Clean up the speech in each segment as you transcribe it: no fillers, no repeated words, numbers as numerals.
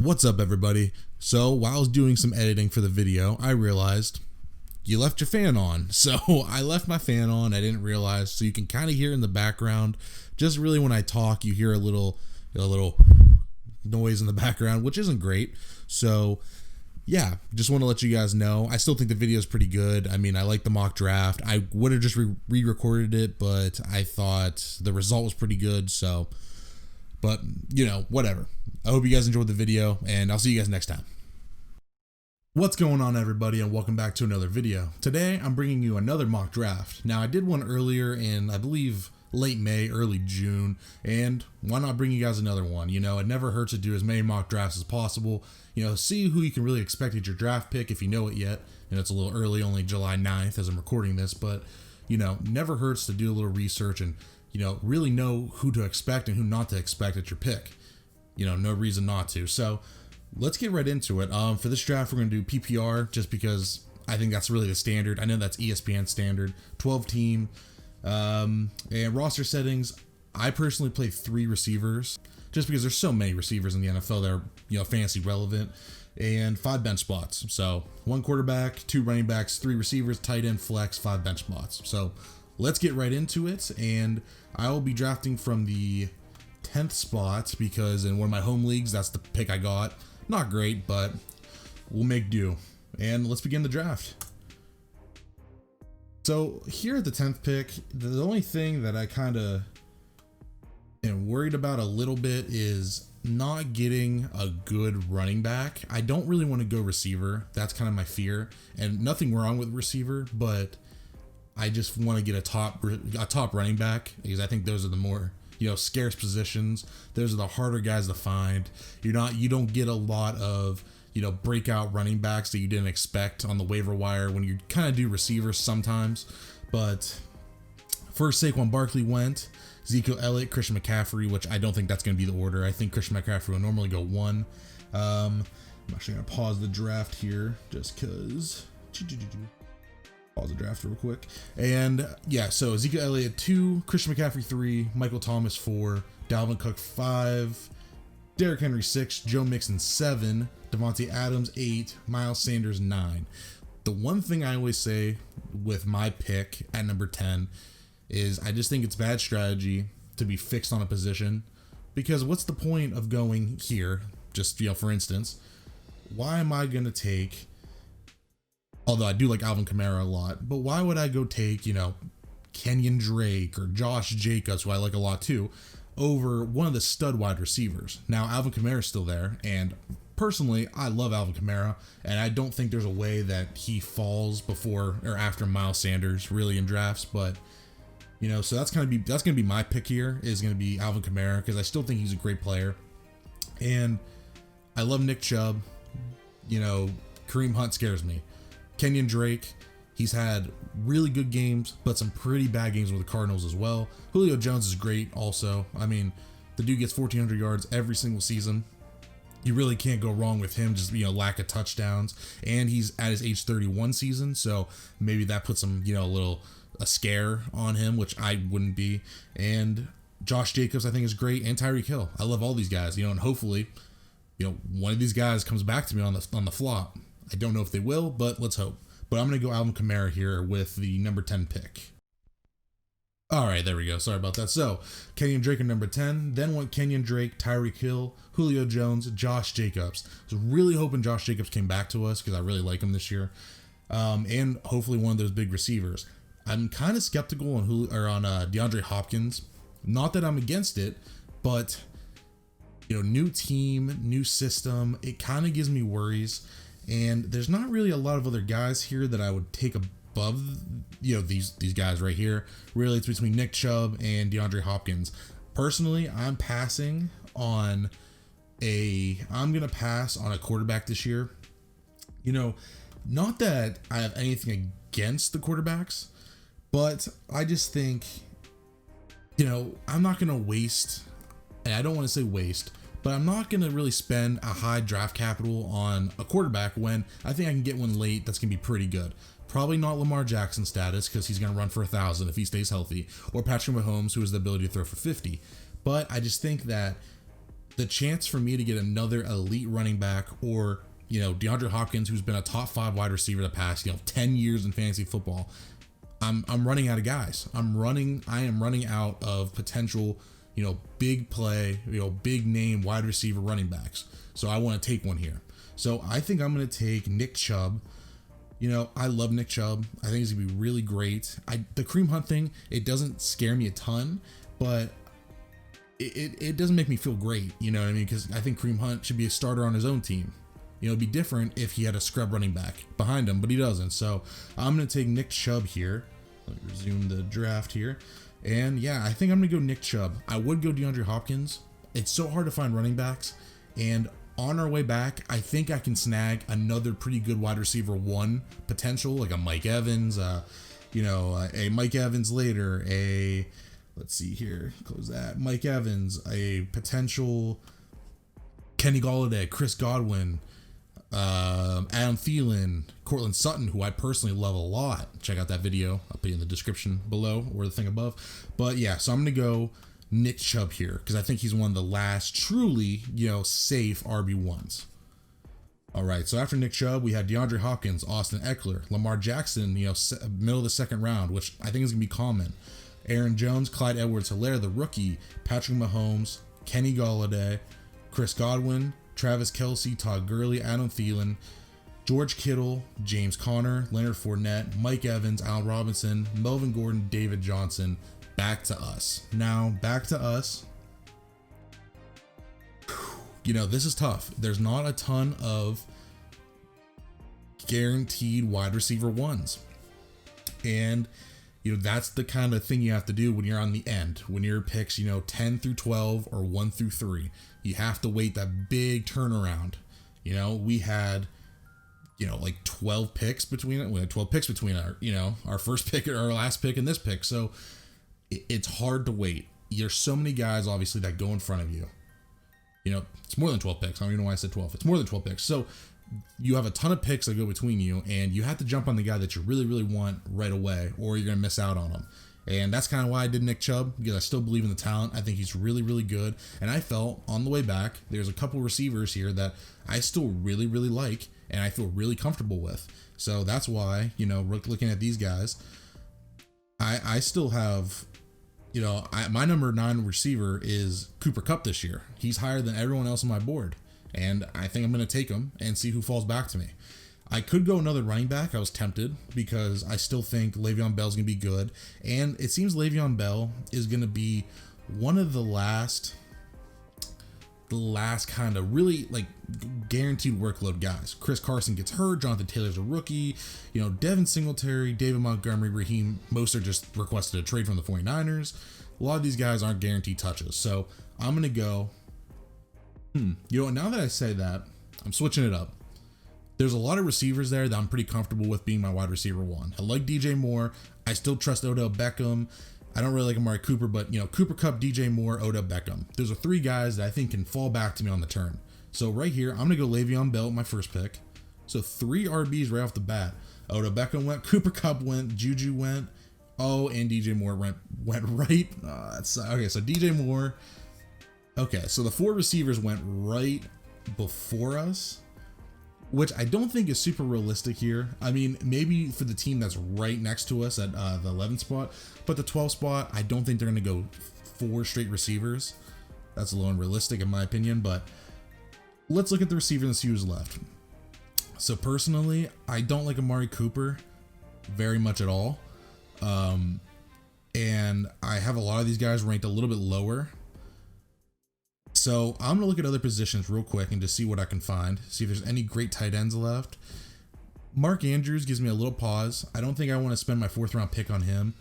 What's up, everybody? So while I was doing some editing for the video, I realized you left your fan on. So I left my fan on. I didn't realize. So you can kind of hear in the background. Just really when I talk, you hear a little noise in the background, which isn't great. So yeah, just want to let you guys know. I still think the video is pretty good. I mean, I like the mock draft. I would have just re-recorded it, but I thought the result was pretty good. So, but whatever. I hope you guys enjoyed the video, and I'll see you guys next time. What's going on, everybody, and welcome back to another video. Today, I'm bringing you another mock draft. Now, I did one earlier in, I believe, late May, early June, and why not bring you guys another one? You know, it never hurts to do as many mock drafts as possible. You know, see who you can really expect at your draft pick if you know it yet. And it's a little early, only July 9th as I'm recording this, but, never hurts to do a little research and, really know who to expect and who not to expect at your pick. No reason not to. So let's get right into it. For this draft, we're going to do PPR just because I think that's really the standard. I know that's ESPN standard, 12 team. And roster settings, I personally play 3 receivers just because there's so many receivers in the NFL that are, fantasy relevant, and 5 bench spots. So 1 quarterback, 2 running backs, 3 receivers, tight end, flex, 5 bench spots. So let's get right into it. And I will be drafting from the 10th spot because in one of my home leagues, that's the pick I got. Not great, but we'll make do. And let's begin the draft. So here at the 10th pick, the only thing that I kind of am worried about a little bit is not getting a good running back. I don't really want to go receiver. That's kind of my fear, and nothing wrong with receiver, but I just want to get a top running back because I think those are the more scarce positions. Those are the harder guys to find. You don't get a lot of breakout running backs that you didn't expect on the waiver wire when you kind of do receivers sometimes. But first, Saquon Barkley went, Ezekiel Elliott, Christian McCaffrey, which I don't think that's going to be the order. I think Christian McCaffrey will normally go 1. I'm actually going to pause the draft here just because. Pause the draft real quick. And yeah, so Ezekiel Elliott 2, Christian McCaffrey 3, Michael Thomas 4, Dalvin Cook 5, Derrick Henry 6, Joe Mixon 7, Devontae Adams 8, Miles Sanders 9. The one thing I always say with my pick at number 10 is I just think it's bad strategy to be fixed on a position, because what's the point of going here? Just, for instance, why am I going to take, although I do like Alvin Kamara a lot, but why would I go take, Kenyon Drake or Josh Jacobs, who I like a lot too, over one of the stud wide receivers? Now, Alvin Kamara is still there, and personally, I love Alvin Kamara, and I don't think there's a way that he falls before or after Miles Sanders really in drafts, but so that's gonna be my pick here, is gonna be Alvin Kamara, because I still think he's a great player, and I love Nick Chubb. Kareem Hunt scares me. Kenyon Drake, he's had really good games, but some pretty bad games with the Cardinals as well. Julio Jones is great also. I mean, the dude gets 1,400 yards every single season. You really can't go wrong with him, just, lack of touchdowns. And he's at his age 31 season, so maybe that puts him, a scare on him, which I wouldn't be. And Josh Jacobs, I think, is great, and Tyreek Hill. I love all these guys, and hopefully, one of these guys comes back to me on the flop. I don't know if they will, but let's hope. But I'm going to go Alvin Kamara here with the number 10 pick. All right, there we go. Sorry about that. So, Kenyon Drake at number 10. Then went Kenyon Drake, Tyreek Hill, Julio Jones, Josh Jacobs. I was really hoping Josh Jacobs came back to us because I really like him this year. And hopefully one of those big receivers. I'm kind of skeptical on DeAndre Hopkins. Not that I'm against it, but, new team, new system. It kind of gives me worries. And there's not really a lot of other guys here that I would take above, these guys right here. Really, it's between Nick Chubb and DeAndre Hopkins. Personally, I'm going to pass on a quarterback this year. Not that I have anything against the quarterbacks, but I just think, I'm not going to waste, and I don't want to say waste, but I'm not going to really spend a high draft capital on a quarterback when I think I can get one late that's going to be pretty good. Probably not Lamar Jackson status, because he's going to run for 1,000 if he stays healthy, or Patrick Mahomes, who has the ability to throw for 50. But I just think that the chance for me to get another elite running back, or, you know, DeAndre Hopkins, who's been a top 5 wide receiver the past, you know, 10 years in fantasy football. I'm running out of guys. I am running out of potential, you know, big play, you know, big name wide receiver running backs. So I want to take one here. So I think I'm going to take Nick Chubb. You know, I love Nick Chubb. I think he's going to be really great. The Kareem Hunt thing, it doesn't scare me a ton, but it doesn't make me feel great. You know what I mean? Because I think Kareem Hunt should be a starter on his own team. You know, it'd be different if he had a scrub running back behind him, but he doesn't. So I'm going to take Nick Chubb here. Let me resume the draft here. And yeah, I think I'm going to go Nick Chubb. I would go DeAndre Hopkins. It's so hard to find running backs. And on our way back, I think I can snag another pretty good wide receiver 1 potential, like a Mike Evans, you know, a Mike Evans later, let's see here, close that, Mike Evans, a potential Kenny Golladay, Chris Godwin, Adam Thielen, Cortland Sutton, who I personally love a lot. Check out that video. I'll put it in the description below or the thing above. But yeah, so I'm going to go Nick Chubb here because I think he's one of the last truly, you know, safe RB1s. All right, so after Nick Chubb, we had DeAndre Hopkins, Austin Eckler, Lamar Jackson, you know, middle of the second round, which I think is going to be common. Aaron Jones, Clyde Edwards-Helaire, the rookie, Patrick Mahomes, Kenny Golladay, Chris Godwin, Travis Kelce, Todd Gurley, Adam Thielen, George Kittle, James Conner, Leonard Fournette, Mike Evans, Allen Robinson, Melvin Gordon, David Johnson. Back to us. Now, back to us. You know, this is tough. There's not a ton of guaranteed wide receiver 1s. And, you know, that's the kind of thing you have to do when you're on the end. When your picks, you know, 10 through 12 or 1 through 3. You have to wait that big turnaround. You know, we had, you know, like 12 picks between it. We had 12 picks between our, you know, our first pick and our last pick and this pick. So it's hard to wait. There's so many guys, obviously, that go in front of you. You know, it's more than 12 picks. I don't even know why I said 12. It's more than 12 picks. So you have a ton of picks that go between you, and you have to jump on the guy that you really, really want right away, or you're going to miss out on him. And that's kind of why I did Nick Chubb, because I still believe in the talent. I think he's really, really good. And I felt on the way back, there's a couple receivers here that I still really, really like, and I feel really comfortable with. So that's why, you know, looking at these guys, I still have, you know, my number 9 receiver is Cooper Kupp this year. He's higher than everyone else on my board. And I think I'm going to take him and see who falls back to me. I could go another running back. I was tempted because I still think Le'Veon Bell's going to be good. And it seems Le'Veon Bell is going to be one of the last kind of really like guaranteed workload guys. Chris Carson gets hurt. Jonathan Taylor's a rookie. You know, Devin Singletary, David Montgomery, Raheem Mostert just requested a trade from the 49ers. A lot of these guys aren't guaranteed touches. So I'm going to go, you know, now that I say that, I'm switching it up. There's a lot of receivers there that I'm pretty comfortable with being my wide receiver 1. I like DJ Moore. I still trust Odell Beckham. I don't really like Amari Cooper, but, you know, Cooper Kupp, DJ Moore, Odell Beckham. Those are 3 guys that I think can fall back to me on the turn. So right here, I'm going to go Le'Veon Bell, my first pick. So 3 RBs right off the bat. Odell Beckham went, Cooper Kupp went, Juju went, and DJ Moore went right. Okay, so DJ Moore. Okay, so the 4 receivers went right before us, which I don't think is super realistic here. I mean, maybe for the team that's right next to us at the 11th spot, but the 12th spot, I don't think they're going to go 4 straight receivers. That's a little unrealistic in my opinion, but let's look at the receiver and see who's left. So personally, I don't like Amari Cooper very much at all. And I have a lot of these guys ranked a little bit lower. So I'm going to look at other positions real quick and just see what I can find. See if there's any great tight ends left. Mark Andrews gives me a little pause. I don't think I want to spend my 4th round pick on him.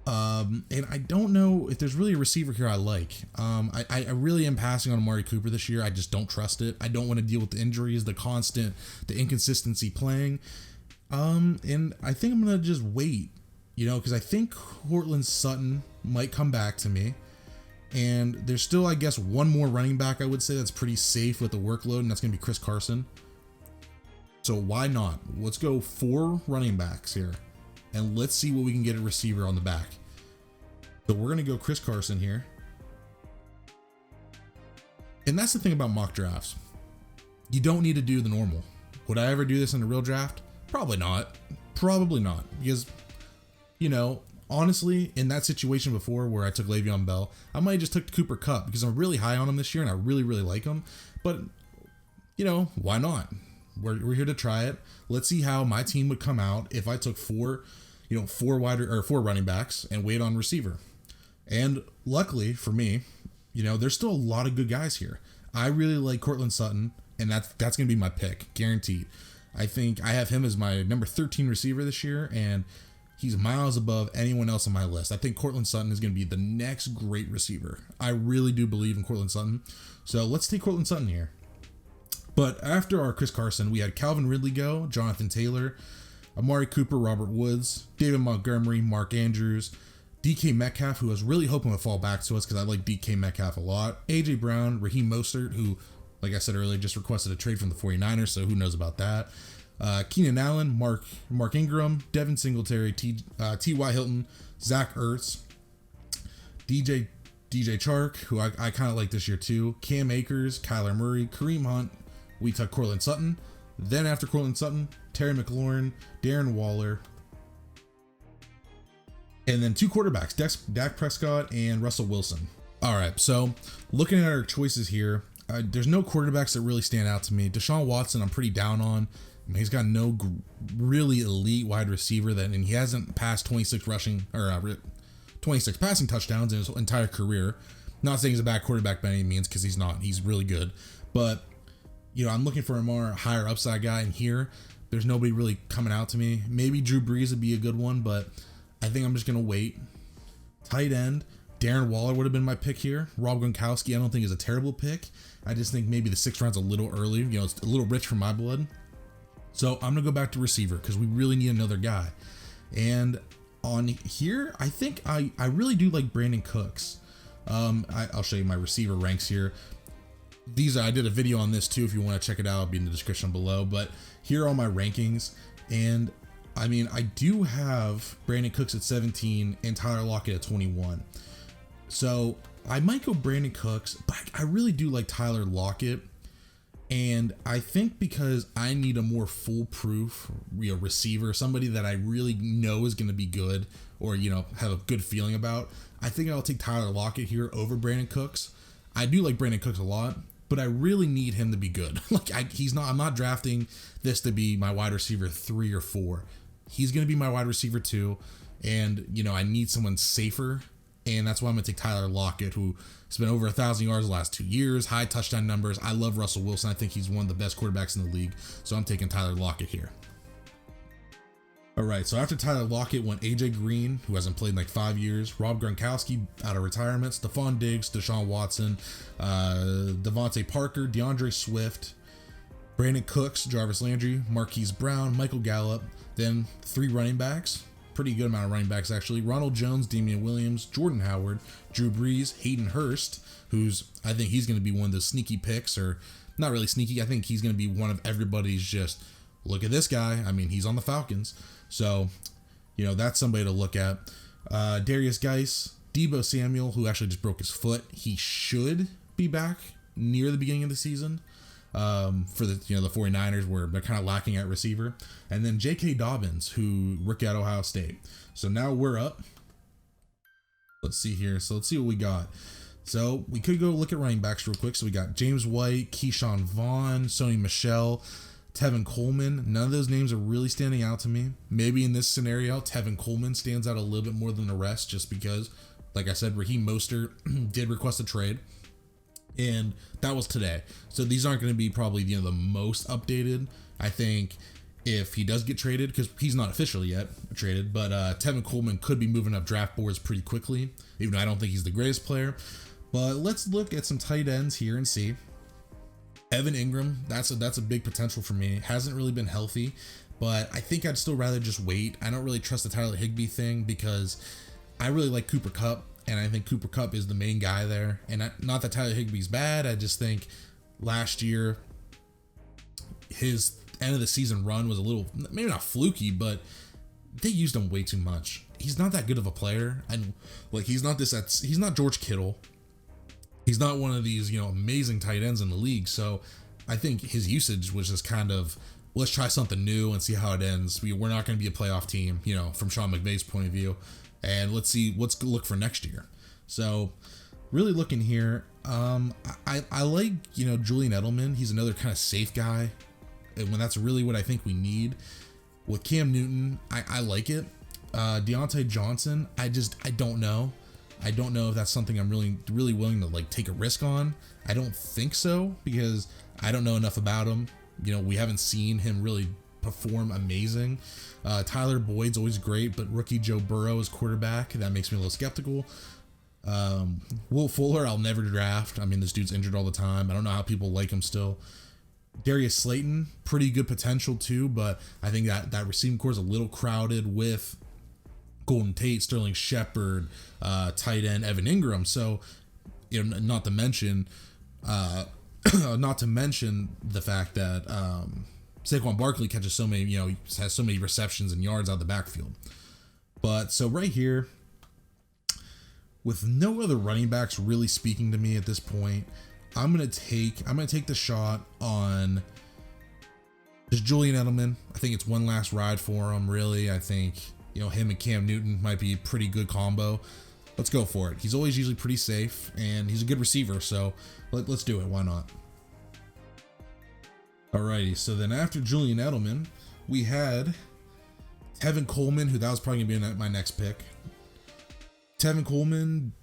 And I don't know if there's really a receiver here I like. I really am passing on Amari Cooper this year. I just don't trust it. I don't want to deal with the injuries, the inconsistency playing. And I think I'm going to just wait, you know, because I think Cortland Sutton might come back to me. And there's still, I guess, one more running back I would say that's pretty safe with the workload, and that's going to be Chris Carson. So why not? Let's go 4 running backs here, and let's see what we can get a receiver on the back. So we're going to go Chris Carson here. And that's the thing about mock drafts. You don't need to do the normal. Would I ever do this in a real draft? Probably not. Probably not. Because, you know, honestly, in that situation before where I took Le'Veon Bell, I might have just took Cooper Kupp because I'm really high on him this year and I really, really like him. But, you know, why not? We're here to try it. Let's see how my team would come out if I took four running backs and wait on receiver. And luckily for me, you know, there's still a lot of good guys here. I really like Courtland Sutton, and that's going to be my pick, guaranteed. I think I have him as my number 13 receiver this year, and he's miles above anyone else on my list. I think Courtland Sutton is going to be the next great receiver. I really do believe in Courtland Sutton. So let's take Courtland Sutton here. But after our Chris Carson, we had Calvin Ridley go, Jonathan Taylor, Amari Cooper, Robert Woods, David Montgomery, Mark Andrews, DK Metcalf, who I was really hoping would fall back to us because I like DK Metcalf a lot, AJ Brown, Raheem Mostert, who, like I said earlier, just requested a trade from the 49ers, so who knows about that. Keenan Allen, Mark Ingram, Devin Singletary, T.Y. Hilton, Zach Ertz, DJ Chark, who I kind of like this year too, Cam Akers, Kyler Murray, Kareem Hunt. We took Courtland Sutton. Then after Courtland Sutton, Terry McLaurin, Darren Waller, and then two quarterbacks, Dak Prescott and Russell Wilson. All right, so looking at our choices here, there's no quarterbacks that really stand out to me. Deshaun Watson, I'm pretty down on. I mean, he's got no really elite wide receiver and he hasn't passed 26 passing touchdowns in his entire career. Not saying he's a bad quarterback by any means, because he's not. He's really good, but you know, I'm looking for a more higher upside guy, and here there's nobody really coming out to me. Maybe Drew Brees would be a good one, but I think I'm just gonna wait. Tight end, Darren Waller would have been my pick here. Rob Gronkowski, I don't think is a terrible pick. I just think maybe the 6th round's a little early. You know, it's a little rich for my blood. So I'm gonna go back to receiver because we really need another guy. And on here, I think I really do like Brandon Cooks. I'll show you my receiver ranks here. I did a video on this too if you want to check it out. It'll be in the description below. But here are all my rankings, and I mean, I do have Brandon Cooks at 17 and Tyler Lockett at 21. So I might go Brandon Cooks, but I really do like Tyler Lockett. And I think because I need a more foolproof receiver, somebody that I really know is going to be good or, you know, have a good feeling about, I think I'll take Tyler Lockett here over Brandon Cooks. I do like Brandon Cooks a lot, but I really need him to be good. I'm not drafting this to be my wide receiver 3 or 4. He's going to be my wide receiver 2. And, you know, I need someone safer. And that's why I'm going to take Tyler Lockett, who has been over 1,000 yards the last 2 years, high touchdown numbers. I love Russell Wilson. I think he's one of the best quarterbacks in the league. So I'm taking Tyler Lockett here. All right, so after Tyler Lockett went AJ Green, who hasn't played in like 5 years, Rob Gronkowski out of retirement, Stephon Diggs, Deshaun Watson, Devontae Parker, DeAndre Swift, Brandon Cooks, Jarvis Landry, Marquise Brown, Michael Gallup, then 3 running backs. Pretty good amount of running backs, actually. Ronald Jones, Damian Williams, Jordan Howard, Drew Brees, Hayden Hurst, I think he's going to be one of the sneaky picks, or not really sneaky. I think he's going to be one of everybody's just, look at this guy. I mean, he's on the Falcons. So, you know, that's somebody to look at. Darius Geis, Deebo Samuel, who actually just broke his foot. He should be back near the beginning of the season. For the 49ers, where they're kind of lacking at receiver. And then J.K. Dobbins, who rookie at Ohio State. So now we're up. Let's see here. So let's see what we got. So we could go look at running backs real quick. So we got James White, Keyshawn Vaughn, Sony Michel, Tevin Coleman. None of those names are really standing out to me. Maybe in this scenario, Tevin Coleman stands out a little bit more than the rest, just because, like I said, Raheem Mostert did request a trade. And that was today. So these aren't going to be probably, the most updated. I think if he does get traded, because he's not officially yet traded, but Tevin Coleman could be moving up draft boards pretty quickly, even though I don't think he's the greatest player. But let's look at some tight ends here and see. Evan Ingram, that's a big potential for me. Hasn't really been healthy, but I think I'd still rather just wait. I don't really trust the Tyler Higbee thing because I really like Cooper Kupp. And I think Cooper Kupp is the main guy there. And not that Tyler Higbee's bad. I just think last year, his end of the season run was a little, maybe not fluky, but they used him way too much. He's not that good of a player. And like, he's not George Kittle. He's not one of these, amazing tight ends in the league. So I think his usage was just kind of, let's try something new and see how it ends. We're not going to be a playoff team, from Sean McVay's point of view. And let's look for next year. So really looking here, I like, Julian Edelman. He's another kind of safe guy. And when that's really what I think we need. With Cam Newton, I like it. Deontay Johnson, I don't know. I don't know if that's something I'm really, really willing to like take a risk on. I don't think so, because I don't know enough about him. We haven't seen him really perform amazing. Tyler Boyd's always great, but rookie Joe Burrow is quarterback. That makes me a little skeptical. Will Fuller, I'll never draft. I mean, this dude's injured all the time. I don't know how people like him still. Darius Slayton, pretty good potential too, but I think that receiving core is a little crowded with Golden Tate, Sterling Shepard, tight end Evan Ingram. So, not to mention the fact that Saquon Barkley catches so many, has so many receptions and yards out of the backfield. But so right here, with no other running backs really speaking to me at this point, I'm gonna take the shot on just Julian Edelman. I think it's one last ride for him. Really, I think him and Cam Newton might be a pretty good combo. Let's go for it. He's always usually pretty safe, and he's a good receiver, so let's do it. Why not? Alrighty, so then after Julian Edelman, we had Tevin Coleman, who that was probably gonna be my next pick. Tevin Coleman,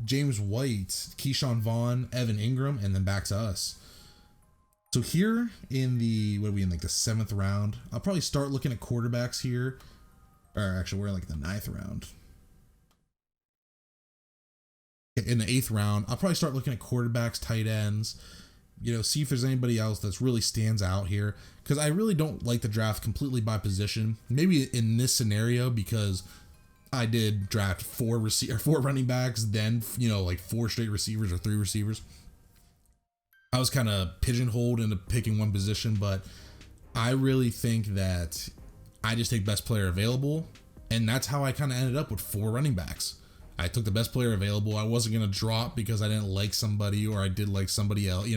James White, Keyshawn Vaughn, Evan Ingram, and then back to us. So here in the, what are we in, like the 7th round? I'll probably start looking at quarterbacks here. Or actually, we're in like the 9th round. In the 8th round, I'll probably start looking at quarterbacks, tight ends, see if there's anybody else that's really stands out here. Because I really don't like the draft completely by position. Maybe in this scenario, because I did draft 4 running backs, then, like 4 straight receivers or 3 receivers. I was kind of pigeonholed into picking one position, but I really think that I just take best player available, and that's how I kind of ended up with 4 running backs. I took the best player available. I wasn't going to drop because I didn't like somebody or I did like somebody else.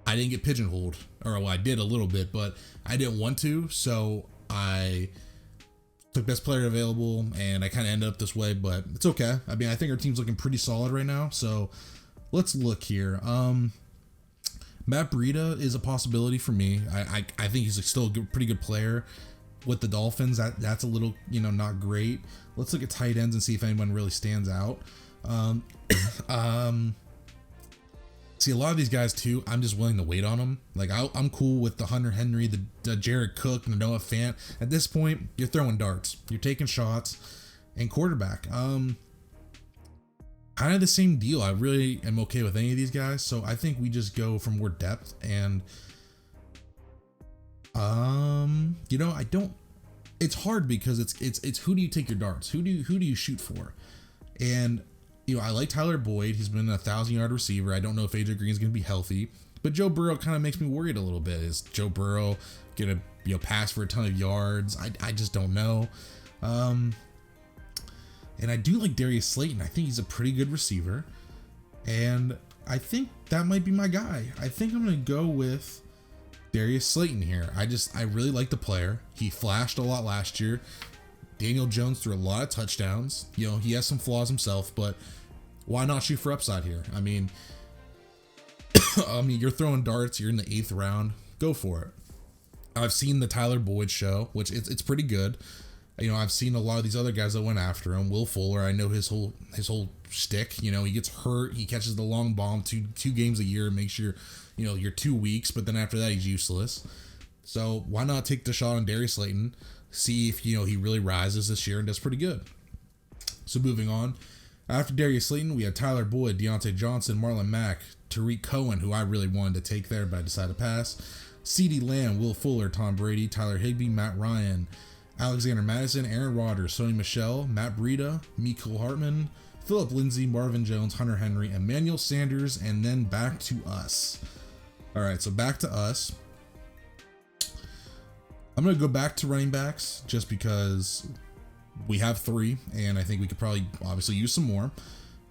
I didn't get pigeonholed, or well, I did a little bit, but I didn't want to, so I took best player available, and I kind of ended up this way, but it's okay. I mean, I think our team's looking pretty solid right now, so let's look here. Matt Breida is a possibility for me. I think he's still a pretty good player with the Dolphins. That's a little, not great. Let's look at tight ends and see if anyone really stands out. See, a lot of these guys too, I'm just willing to wait on them. Like I'm cool with the Hunter Henry, the Jared Cook, the Noah Fant. At this point, you're throwing darts, you're taking shots, and quarterback. Kind of the same deal. I really am okay with any of these guys, so I think we just go for more depth. And I don't. It's hard because it's who do you take your darts? Who do you shoot for? And I like Tyler Boyd. He's been a 1,000-yard receiver. I don't know if AJ Green's going to be healthy, but Joe Burrow kind of makes me worried a little bit. Is Joe Burrow going to pass for a ton of yards? I just don't know. And I do like Darius Slayton. I think he's a pretty good receiver, and I think that might be my guy. I think I'm going to go with Darius Slayton here. I really like the player. He flashed a lot last year. Daniel Jones threw a lot of touchdowns. He has some flaws himself, but why not shoot for upside here? I mean, you're throwing darts. You're in the 8th round. Go for it. I've seen the Tyler Boyd show, which it's pretty good. I've seen a lot of these other guys that went after him. Will Fuller, I know his whole shtick. He gets hurt. He catches the long bomb two games a year and makes sure, you're 2 weeks, but then after that, he's useless. So why not take the shot on Darius Slayton? See if, he really rises this year and does pretty good. So moving on. After Darius Slayton, we had Tyler Boyd, Deontay Johnson, Marlon Mack, Tariq Cohen, who I really wanted to take there, but I decided to pass. CeeDee Lamb, Will Fuller, Tom Brady, Tyler Higbee, Matt Ryan, Alexander Madison, Aaron Rodgers, Sony Michel, Matt Breida, Mecole Hardman, Phillip Lindsay, Marvin Jones, Hunter Henry, Emmanuel Sanders, and then back to us. All right, so back to us. I'm going to go back to running backs just because we have 3, and I think we could probably obviously use some more.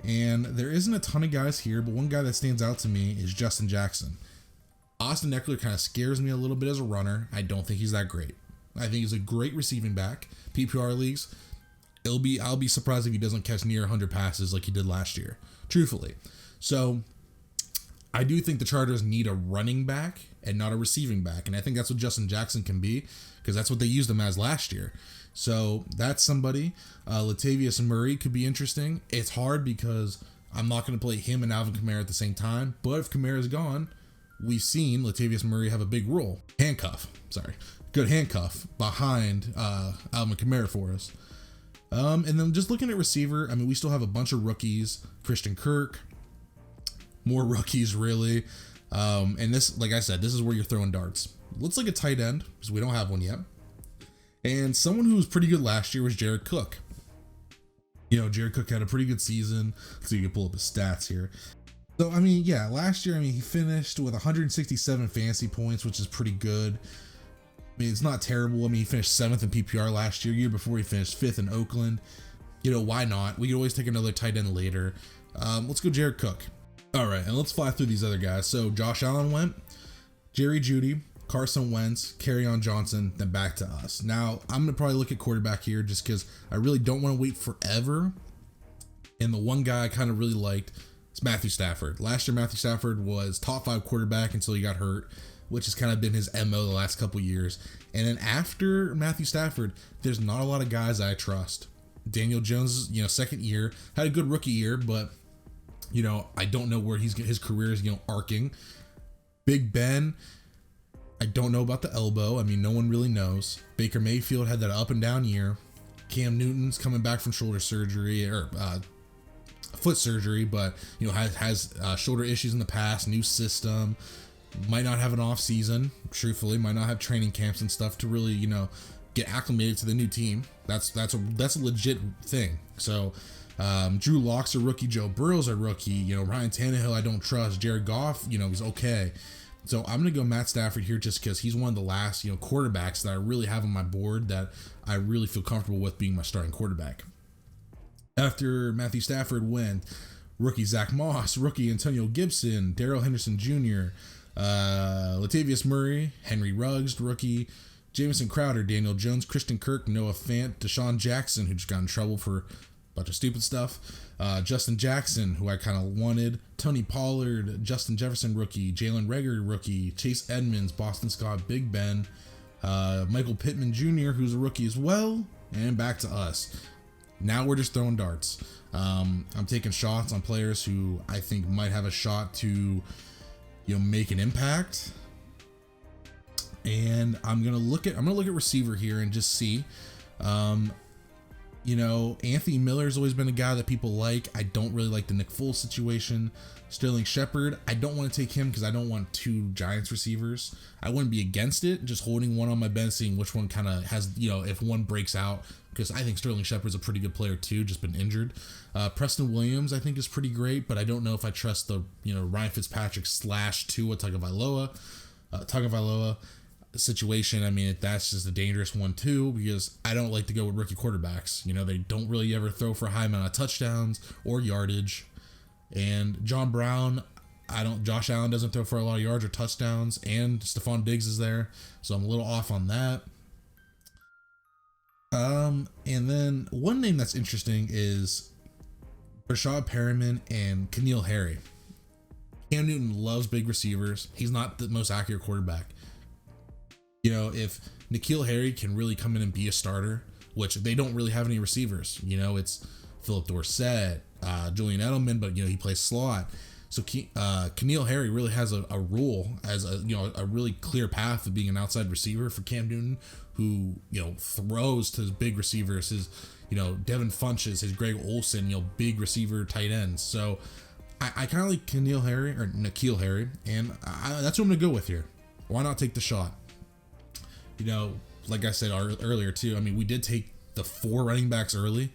And there isn't a ton of guys here, but one guy that stands out to me is Justin Jackson. Austin Eckler kind of scares me a little bit as a runner. I don't think he's that great. I think he's a great receiving back. PPR leagues, I'll be surprised if he doesn't catch near 100 passes like he did last year, truthfully. So I do think the Chargers need a running back and not a receiving back. And I think that's what Justin Jackson can be, because that's what they used him as last year. So that's somebody. Latavius Murray could be interesting. It's hard because I'm not going to play him and Alvin Kamara at the same time. But if Kamara's gone, we've seen Latavius Murray have a big role. Good handcuff behind Alvin Kamara for us. And then just looking at receiver, I mean, we still have a bunch of rookies. Christian Kirk, more rookies, really. And this, like I said, this is where you're throwing darts. Let's look at tight end, because we don't have one yet. And someone who was pretty good last year was Jared Cook. You know, Jared Cook had a pretty good season. So you can pull up his stats here. So, I mean, yeah, last year, I mean, he finished with 167 fantasy points, which is pretty good. I mean, it's not terrible. I mean, he finished 7th in PPR last year. Year before, he finished 5th in Oakland. You know, why not? We could always take another tight end later. Let's go Jared Cook. All right, and let's fly through these other guys. So, Josh Allen went, Jerry Jeudy, Carson Wentz, Kerryon Johnson, then back to us. Now, I'm going to probably look at quarterback here just because I really don't want to wait forever. And the one guy I kind of really liked is Matthew Stafford. Last year, Matthew Stafford was top 5 quarterback until he got hurt, which has kind of been his MO the last couple years. And then after Matthew Stafford, there's not a lot of guys I trust. Daniel Jones, you know, second year, had a good rookie year, but, you know, I don't know where his career is, you know, arcing. Big Ben, I don't know about the elbow. I mean, no one really knows. Baker Mayfield had that up and down year. Cam Newton's coming back from shoulder surgery or foot surgery, but, you know, has shoulder issues in the past, new system, might not have an off season, truthfully, might not have training camps and stuff to really, you know, get acclimated to the new team. That's a legit thing. So, Drew Lock's a rookie, Joe Burrow's a rookie, you know, Ryan Tannehill I don't trust, Jared Goff, you know, he's okay. So I'm going to go Matt Stafford here just because he's one of the last, you know, quarterbacks that I really have on my board that I really feel comfortable with being my starting quarterback. After Matthew Stafford went rookie Zach Moss, rookie Antonio Gibson, Darrell Henderson Jr., Latavius Murray, Henry Ruggs, rookie Jamison Crowder, Daniel Jones, Christian Kirk, Noah Fant, Deshaun Jackson, who just got in trouble for a bunch of stupid stuff, Justin Jackson, who I kind of wanted, Tony Pollard, Justin Jefferson, rookie, Jalen Reagor, rookie, Chase Edmonds, Boston Scott, Big Ben, Michael Pittman Jr., who's a rookie as well, and back to us. Now we're just throwing darts. I'm taking shots on players who I think might have a shot to, you know, make an impact. And I'm gonna look at receiver here and just see. You know, Anthony Miller's always been a guy that people like. I don't really like the Nick Foles situation. Sterling Shepard, I don't want to take him because I don't want 2 Giants receivers. I wouldn't be against it, just holding one on my bench, seeing which one kind of has, you know, if one breaks out, because I think Sterling Shepard's a pretty good player too, just been injured. Preston Williams, I think, is pretty great, but I don't know if I trust the, you know, Ryan Fitzpatrick / Tua Tagovailoa situation. I mean, that's just a dangerous one too, because I don't like to go with rookie quarterbacks. You know, they don't really ever throw for a high amount of touchdowns or yardage. And John Brown, Josh Allen doesn't throw for a lot of yards or touchdowns, and Stephon Diggs is there, so I'm a little off on that. And then one name that's interesting is Rashad Perriman and N'Keal Harry. Cam Newton loves big receivers. He's not the most accurate quarterback. You know, if N'Keal Harry can really come in and be a starter, which they don't really have any receivers. You know, it's Philip Dorsett, Julian Edelman, but, you know, he plays slot. So N'Keal Harry really has a role as a, you know, a really clear path of being an outside receiver for Cam Newton, who, you know, throws to his big receivers, his, you know, Devin Funches, his Greg Olsen, you know, big receiver tight ends. So I kind of like N'Keal Harry, and that's what I'm going to go with here. Why not take the shot? You know, like I said earlier too, I mean, we did take the 4 running backs early.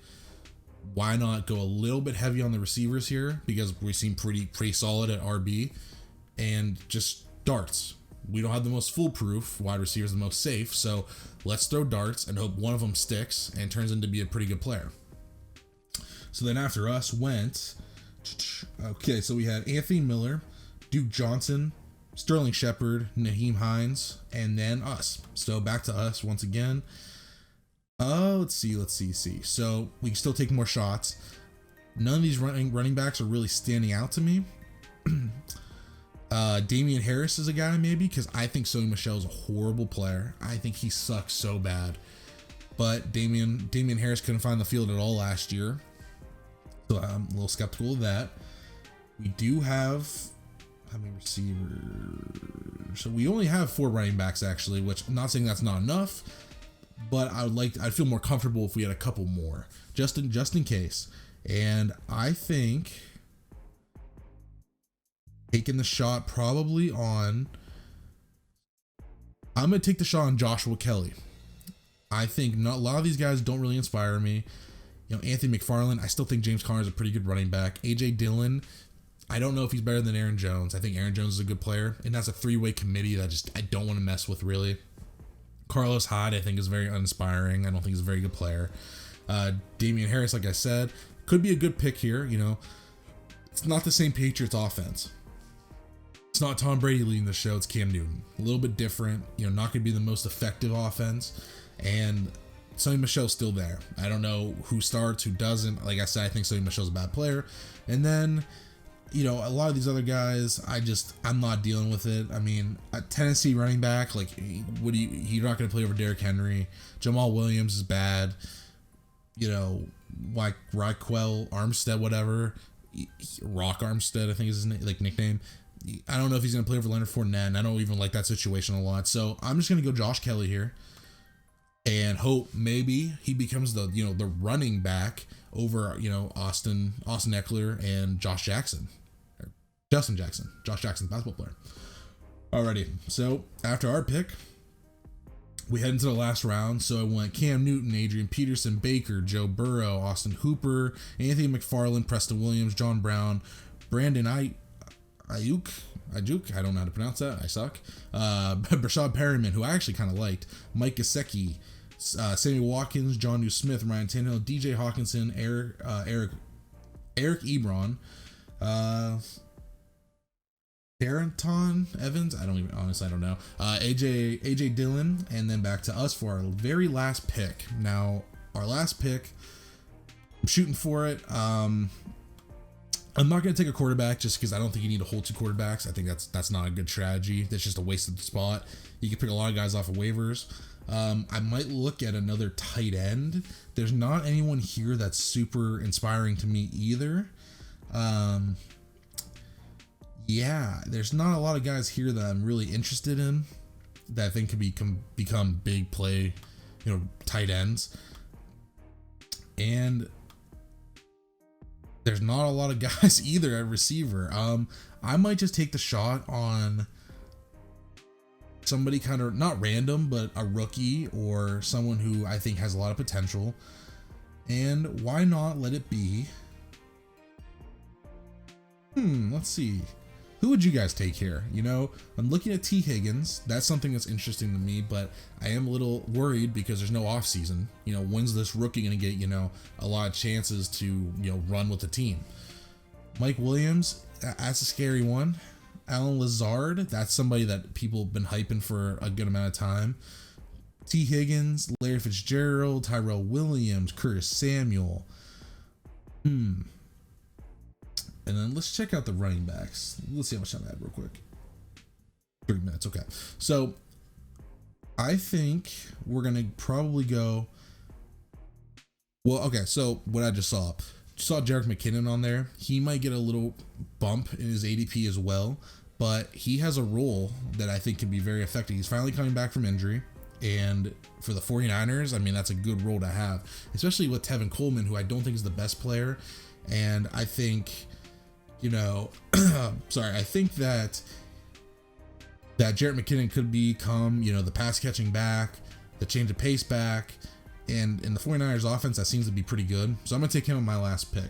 Why not go a little bit heavy on the receivers here? Because we seem pretty solid at RB, and just darts. We don't have the most foolproof wide receivers, the most safe. So let's throw darts and hope one of them sticks and turns into be a pretty good player. So then after us went Okay, so we had Anthony Miller, Duke Johnson, Sterling Shepard, Naheem Hines, and then us. So back to us once again. Let's see. So we can still take more shots. None of these running backs are really standing out to me. Damian Harris is a guy maybe, because I think Sony Michel is a horrible player. I think he sucks so bad. But Damian Harris couldn't find the field at all last year, so I'm a little skeptical of that. We do have how many receivers? So we only have 4 running backs actually, which I'm not saying that's not enough, but I'd feel more comfortable if we had a couple more, just in case. And I think taking the shot probably on, I'm gonna take the shot on Joshua Kelly. I think not a lot of these guys don't really inspire me. You know, Anthony McFarland, I still think James Conner is a pretty good running back. AJ Dillon, I don't know if he's better than Aaron Jones. I think Aaron Jones is a good player, and that's a 3-way committee that I don't want to mess with really. Carlos Hyde, I think, is very uninspiring. I don't think he's a very good player. Damian Harris, like I said, could be a good pick here. You know, it's not the same Patriots offense. It's not Tom Brady leading the show. It's Cam Newton. A little bit different. You know, not going to be the most effective offense. And Sony Michel's still there. I don't know who starts, who doesn't. Like I said, I think Sony Michel's a bad player. And then, you know, a lot of these other guys, I'm not dealing with it. I mean, a Tennessee running back, like, you're not going to play over Derrick Henry. Jamal Williams is bad. You know, like Raquel Armstead, whatever. Rock Armstead, I think is his name, like nickname. I don't know if he's going to play over Leonard Fournette, and I don't even like that situation a lot. So I'm just going to go Josh Kelly here and hope maybe he becomes the running back over, Austin Eckler and Josh Jackson. Or Justin Jackson. Josh Jackson, basketball player. Alrighty, so after our pick, we head into the last round. So I went Cam Newton, Adrian Peterson, Baker, Joe Burrow, Austin Hooper, Anthony McFarland, Preston Williams, John Brown, Brandon Ayuk, I don't know how to pronounce that. I suck. Brashad Perryman, who I actually kind of liked. Mike Gesicki, Sammy Watkins, John New Smith, Ryan Tannehill, DJ Hawkinson, Eric Ebron, Darrington Evans. I don't know. AJ Dillon, and then back to us for our very last pick. Now, our last pick, I'm shooting for it. I'm not going to take a quarterback just because I don't think you need to hold 2 quarterbacks. I think that's not a good strategy. That's just a wasted spot. You can pick a lot of guys off of waivers. I might look at another tight end. There's not anyone here that's super inspiring to me either. There's not a lot of guys here that I'm really interested in that I think could become big play, tight ends. And there's not a lot of guys either at receiver. I might just take the shot on somebody kind of not random, but a rookie or someone who I think has a lot of potential. And why not let it be? Let's see. Who would you guys take here? I'm looking at T. Higgins. That's something that's interesting to me, but I am a little worried because there's no off season. When's this rookie going to get, a lot of chances to, run with the team? Mike Williams, that's a scary one. Alan Lazard, that's somebody that people have been hyping for a good amount of time. T. Higgins, Larry Fitzgerald, Tyrell Williams, Curtis Samuel. And then let's check out the running backs. Let's see how much time I have real quick. 3 minutes, okay. So I think we're going to probably go... Well, okay, so what I just saw Jerick McKinnon on there. He might get a little bump in his ADP as well, but he has a role that I think can be very effective. He's finally coming back from injury, and for the 49ers, I mean, that's a good role to have, especially with Tevin Coleman, who I don't think is the best player, and I think... I think that Jerick McKinnon could become, the pass catching back, the change of pace back, and in the 49ers offense, that seems to be pretty good. So I'm going to take him on my last pick.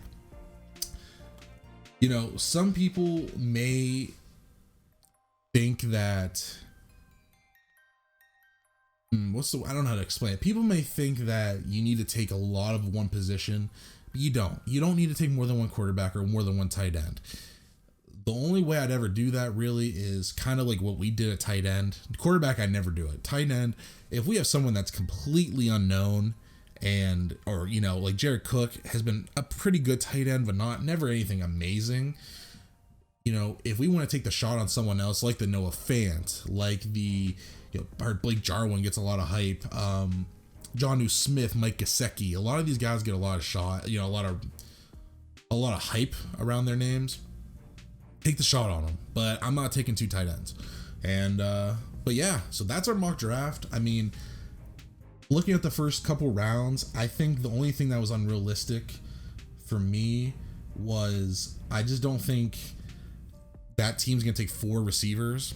Some people may think that, I don't know how to explain it. People may think that you need to take a lot of one position You don't. You don't need to take more than one quarterback or more than one tight end. The only way I'd ever do that really is kind of like what we did at tight end. Quarterback, I never do it. Tight end, if we have someone that's completely unknown and, or, you know, like Jared Cook has been a pretty good tight end, but never anything amazing. You know, if we want to take the shot on someone else, like the Noah Fant, like the, you know, or Blake Jarwin gets a lot of hype. Jonnu Smith, Mike Gesicki, a lot of these guys get a lot of shot, you know, a lot of hype around their names. Take the shot on them, but I'm not taking 2 tight ends. And but yeah, so that's our mock draft. I mean, looking at the first couple rounds, I think the only thing that was unrealistic for me was I just don't think that team's gonna take 4 receivers.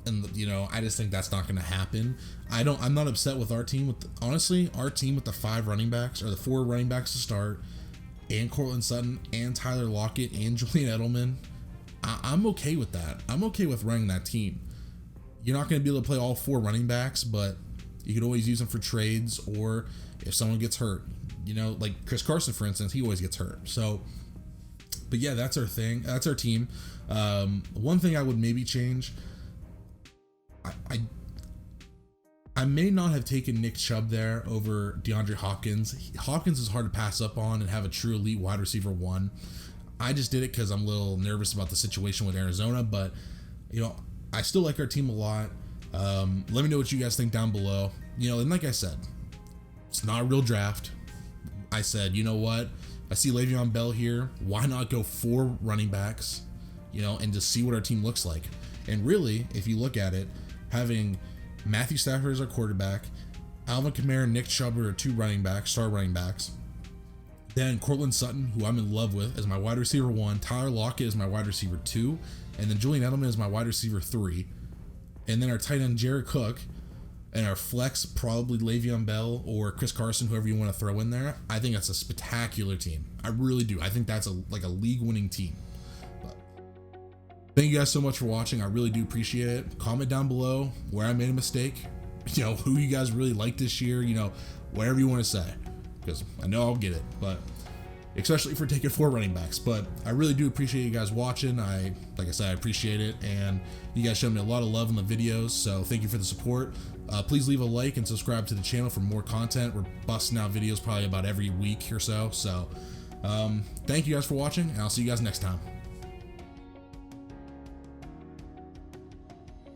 And, you know, I just think that's not going to happen. I'm not upset with our team. Honestly, our team with the 5 running backs, or the 4 running backs to start, and Courtland Sutton, and Tyler Lockett, and Julian Edelman, I'm okay with that. I'm okay with running that team. You're not going to be able to play all 4 running backs, but you could always use them for trades, or if someone gets hurt. You know, like Chris Carson, for instance, he always gets hurt. So, but yeah, that's our thing. That's our team. One thing I would maybe change, I may not have taken Nick Chubb there over DeAndre Hopkins. Hopkins is hard to pass up on and have a true elite wide receiver 1. I just did it because I'm a little nervous about the situation with Arizona, but, you know, I still like our team a lot. Let me know what you guys think down below. You know, and like I said, it's not a real draft. I said, you know what? I see Le'Veon Bell here. Why not go 4 running backs, you know, and just see what our team looks like? And really, if you look at it, having Matthew Stafford as our quarterback, Alvin Kamara and Nick Chubb are 2 running backs, star running backs. Then Courtland Sutton, who I'm in love with, as my wide receiver 1. Tyler Lockett is my wide receiver 2. And then Julian Edelman is my wide receiver 3. And then our tight end, Jared Cook. And our flex, probably Le'Veon Bell or Chris Carson, whoever you want to throw in there. I think that's a spectacular team. I really do. I think that's like a league-winning team. Thank you guys so much for watching. I really do appreciate it. Comment down below where I made a mistake. You know, who you guys really like this year. You know, whatever you want to say. Because I know I'll get it. But especially for taking 4 running backs. But I really do appreciate you guys watching. Like I said, I appreciate it. And you guys showed me a lot of love in the videos. So thank you for the support. Please leave a like and subscribe to the channel for more content. We're busting out videos probably about every week or so. So thank you guys for watching. And I'll see you guys next time.